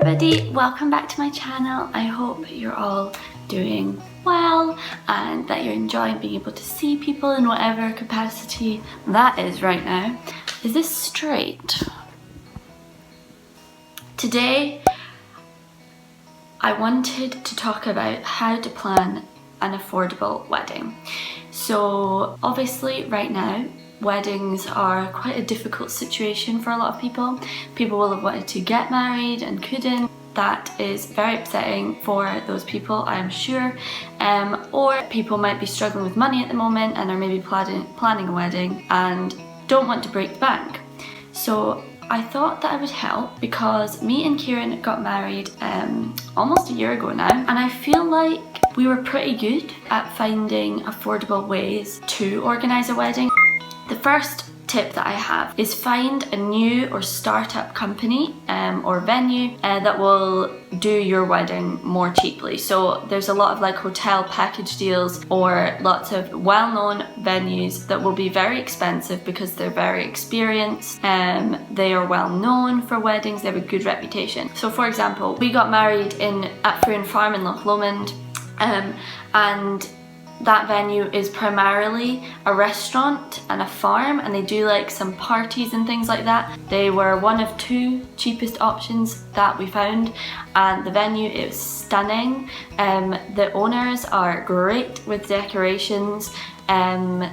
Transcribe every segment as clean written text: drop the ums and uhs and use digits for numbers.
everybody, welcome back to my channel. I hope you're all doing well and that you're enjoying being able to see people in whatever capacity that is right now. Is this straight? Today I wanted to talk about how to plan an affordable wedding. So obviously right now weddings are quite a difficult situation for a lot of people. People will have wanted to get married and couldn't. That is very upsetting for those people, I'm sure. Or people might be struggling with money at the moment and are maybe planning a wedding and don't want to break the bank. So I thought that I would help because me and Kieran got married almost a year ago now, and I feel like we were pretty good at finding affordable ways to organise a wedding. The first tip that I have is find a new or startup company or venue that will do your wedding more cheaply. So there's a lot of like hotel package deals or lots of well-known venues that will be very expensive because they're very experienced. They are well known for weddings, they have a good reputation. So for example, we got married at Loughren Farm in Loughren, and that venue is primarily a restaurant and a farm, and they do like some parties and things like that. They were one of two cheapest options that we found, and the venue is stunning. The owners are great with decorations.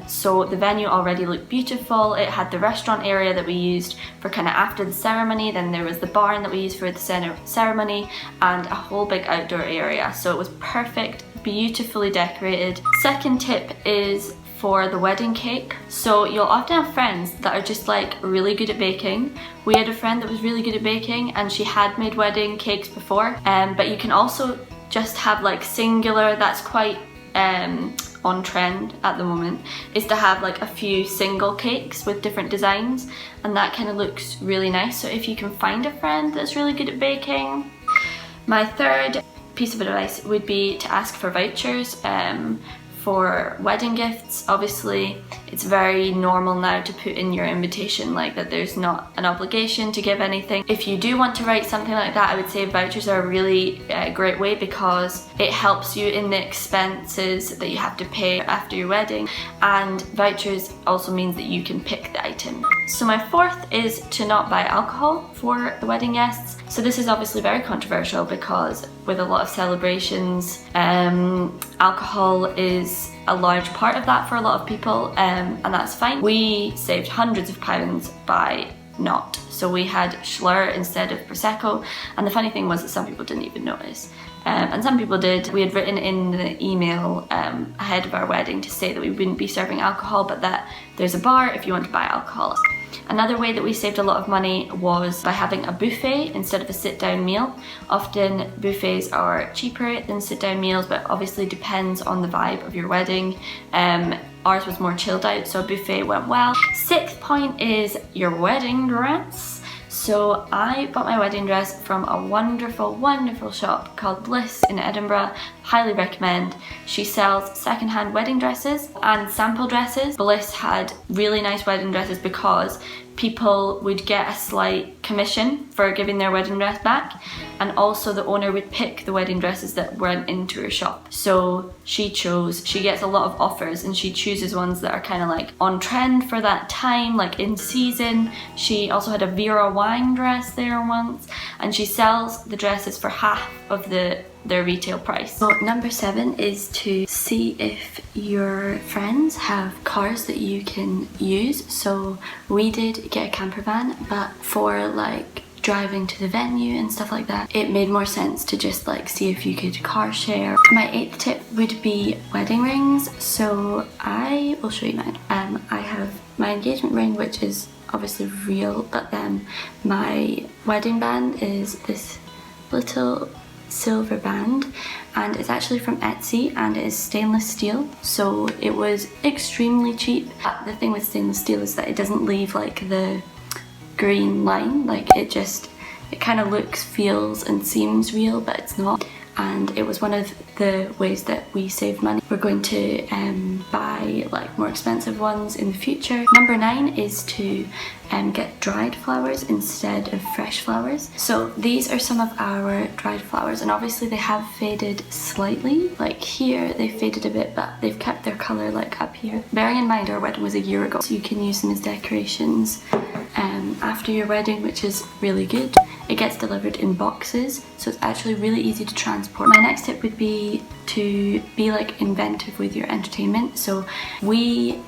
So the venue already looked beautiful. It had the restaurant area that we used for kind of after the ceremony, then there was the barn that we used for the ceremony, and a whole big outdoor area. So it was perfect, beautifully decorated. Second tip is for the wedding cake. So you'll often have friends that are just like really good at baking. We had a friend that was really good at baking and she had made wedding cakes before, but you can also just have like singular, that's quite on trend at the moment, is to have like a few single cakes with different designs, and that kind of looks really nice. So if you can find a friend that's really good at baking. My third piece of advice would be to ask for vouchers for wedding gifts. Obviously it's very normal now to put in your invitation like that there's not an obligation to give anything. If you do want to write something like that, I would say vouchers are a really great way because it helps you in the expenses that you have to pay after your wedding, and vouchers also means that you can pick the item. So my fourth is to not buy alcohol for the wedding guests. So this is obviously very controversial because with a lot of celebrations, alcohol is a large part of that for a lot of people, and that's fine. We saved hundreds of pounds by not. So we had Loughren instead of Prosecco, and the funny thing was that some people didn't even notice. And some people did. We had written in the email ahead of our wedding to say that we wouldn't be serving alcohol, but that there's a bar if you want to buy alcohol. Another way that we saved a lot of money was by having a buffet instead of a sit-down meal. Often buffets are cheaper than sit-down meals, but obviously depends on the vibe of your wedding. Ours was more chilled out, so a buffet went well. Sixth point is your wedding dress. So I bought my wedding dress from a wonderful, wonderful shop called Bliss in Edinburgh. Highly recommend. She sells secondhand wedding dresses and sample dresses. Bliss had really nice wedding dresses because people would get a slight commission for giving their wedding dress back, and also the owner would pick the wedding dresses that went into her shop. So she gets a lot of offers and she chooses ones that are kind of like on trend for that time, like in season. She also had a Vera Wang dress there once, and she sells the dresses for half of their retail price. So number 7 is to see if your friends have cars that you can use. So we did get a camper van, but for like driving to the venue and stuff like that, it made more sense to just like see if you could car share. My 8th tip would be wedding rings. So I will show you mine. I have my engagement ring, which is obviously real, but then my wedding band is this little silver band, and it's actually from Etsy and it is stainless steel, so it was extremely cheap. The thing with stainless steel is that it doesn't leave like the green line, like it kind of looks, feels and seems real, but it's not. and it was one of the ways that we saved money. We're going to buy like more expensive ones in the future. Number 9 is to get dried flowers instead of fresh flowers. So these are some of our dried flowers, and obviously they have faded slightly. Like here they faded a bit, but they've kept their colour like up here. Bearing in mind our wedding was a year ago, so you can use them as decorations after your wedding, which is really good. It gets delivered in boxes, so it's actually really easy to transport. My next tip would be to be like inventive with your entertainment. So we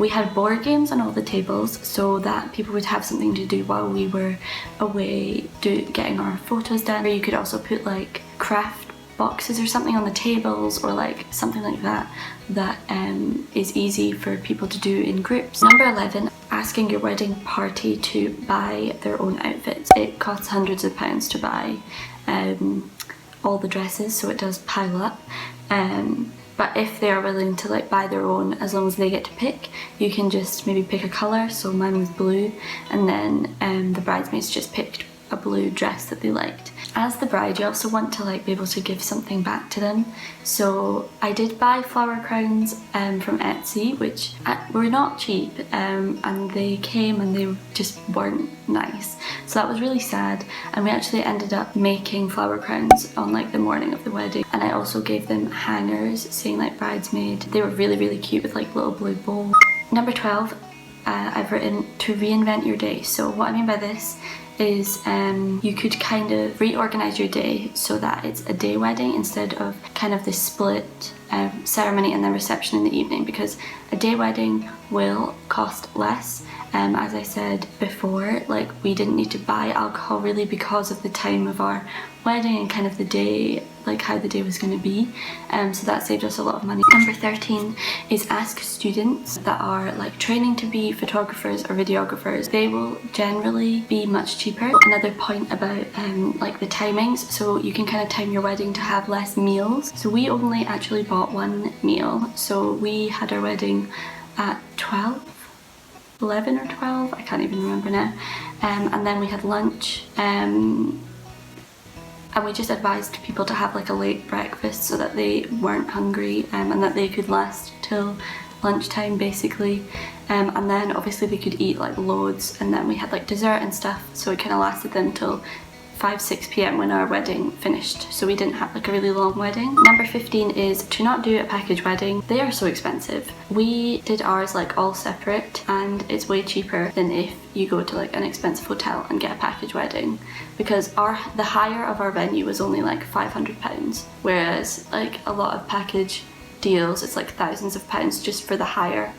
had board games on all the tables so that people would have something to do while we were away getting our photos done. Or you could also put like craft boxes or something on the tables, or like something like that is easy for people to do in groups. Number 11, asking your wedding party to buy their own outfits. It costs hundreds of pounds to buy all the dresses, so it does pile up. But if they are willing to like buy their own, as long as they get to pick, you can just maybe pick a colour. So mine was blue, and then the bridesmaids just picked a blue dress that they liked. As the bride, you also want to like be able to give something back to them. So I did buy flower crowns from Etsy, which were not cheap, and they came and they just weren't nice. So that was really sad, and we actually ended up making flower crowns on like the morning of the wedding. And I also gave them hangers saying like bridesmaid. They were really, really cute with like little blue bowls. Number 12, I've written to reinvent your day. So what I mean by this is you could kind of reorganize your day so that it's a day wedding instead of kind of this split ceremony and then reception in the evening, because a day wedding will cost less. As I said before, like we didn't need to buy alcohol really because of the time of our wedding and kind of the day, like how the day was going to be, so that saved us a lot of money. Number 13 is ask students that are like training to be photographers or videographers. They will generally be much cheaper. Another point about like the timings, so you can kind of time your wedding to have less meals. So we only actually bought one meal, so we had our wedding at 11 or 12, I can't even remember now, and then we had lunch, and we just advised people to have like a late breakfast so that they weren't hungry, and that they could last till lunchtime basically, and then obviously they could eat like loads, and then we had like dessert and stuff, so it kind of lasted them till 5-6 p.m. when our wedding finished, so we didn't have like a really long wedding. Number 15 is to not do a package wedding. They are so expensive. We did ours like all separate, and it's way cheaper than if you go to like an expensive hotel and get a package wedding, because the hire of our venue was only like £500, whereas like a lot of package deals it's like thousands of pounds just for the hire.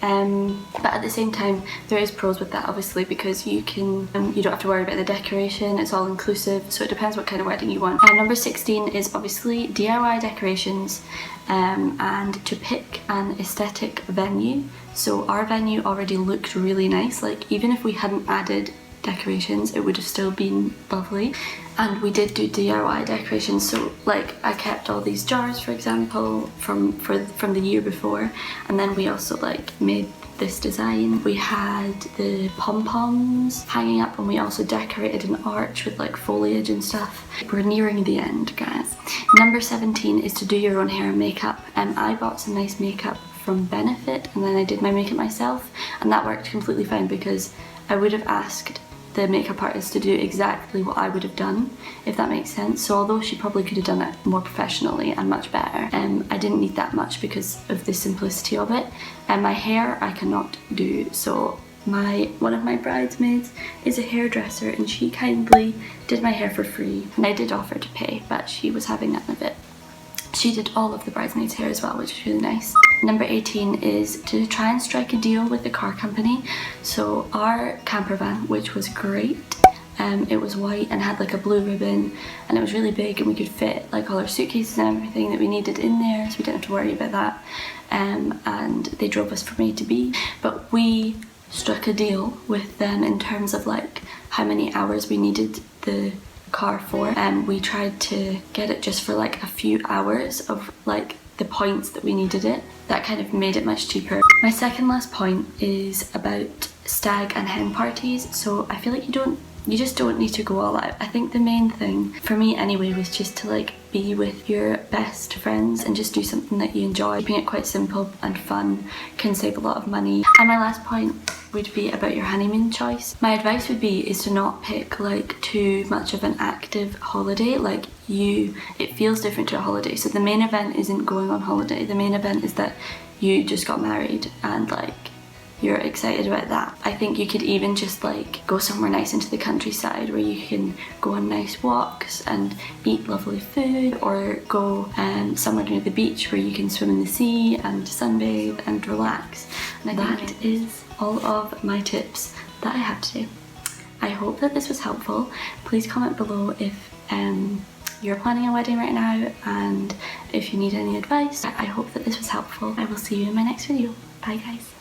But at the same time there is pros with that obviously, because you don't have to worry about the decoration, it's all inclusive, so it depends what kind of wedding you want. Number 16 is obviously DIY decorations, and to pick an aesthetic venue. So our venue already looked really nice, like even if we hadn't added decorations it would have still been lovely. And we did do DIY decorations, so like I kept all these jars for example from the year before, and then we also like made this design. We had the pom-poms hanging up, and we also decorated an arch with like foliage and stuff. We're nearing the end, guys. Number 17 is to do your own hair and makeup. I bought some nice makeup from Benefit, and then I did my makeup myself, and that worked completely fine, because I would have asked the makeup artist to do exactly what I would have done, if that makes sense. So although she probably could have done it more professionally and much better, I didn't need that much because of the simplicity of it. And my hair I cannot do, so one of my bridesmaids is a hairdresser, and she kindly did my hair for free, and I did offer to pay, but she was having none of it. She did all of the bridesmaids' hair as well, which is really nice. Number 18 is to try and strike a deal with the car company. So our camper van, which was great, it was white and had like a blue ribbon, and it was really big, and we could fit like all our suitcases and everything that we needed in there, so we didn't have to worry about that. And they drove us from A to B, but we struck a deal with them in terms of like how many hours we needed the car for, and we tried to get it just for like a few hours of like the points that we needed it. That kind of made it much cheaper. My second last point is about stag and hen parties. So I feel like you don't you just don't need to go all out. I think the main thing, for me anyway, was just to like be with your best friends and just do something that you enjoy. Keeping it quite simple and fun can save a lot of money. And my last point would be about your honeymoon choice. My advice would be is to not pick like too much of an active holiday. Like it feels different to a holiday. So the main event isn't going on holiday. The main event is that you just got married and like you're excited about that. I think you could even just like go somewhere nice into the countryside where you can go on nice walks and eat lovely food, or go somewhere near the beach where you can swim in the sea and sunbathe and relax. And I think that is all of my tips that I have today. I hope that this was helpful. Please comment below if you're planning a wedding right now and if you need any advice. I hope that this was helpful. I will see you in my next video. Bye guys.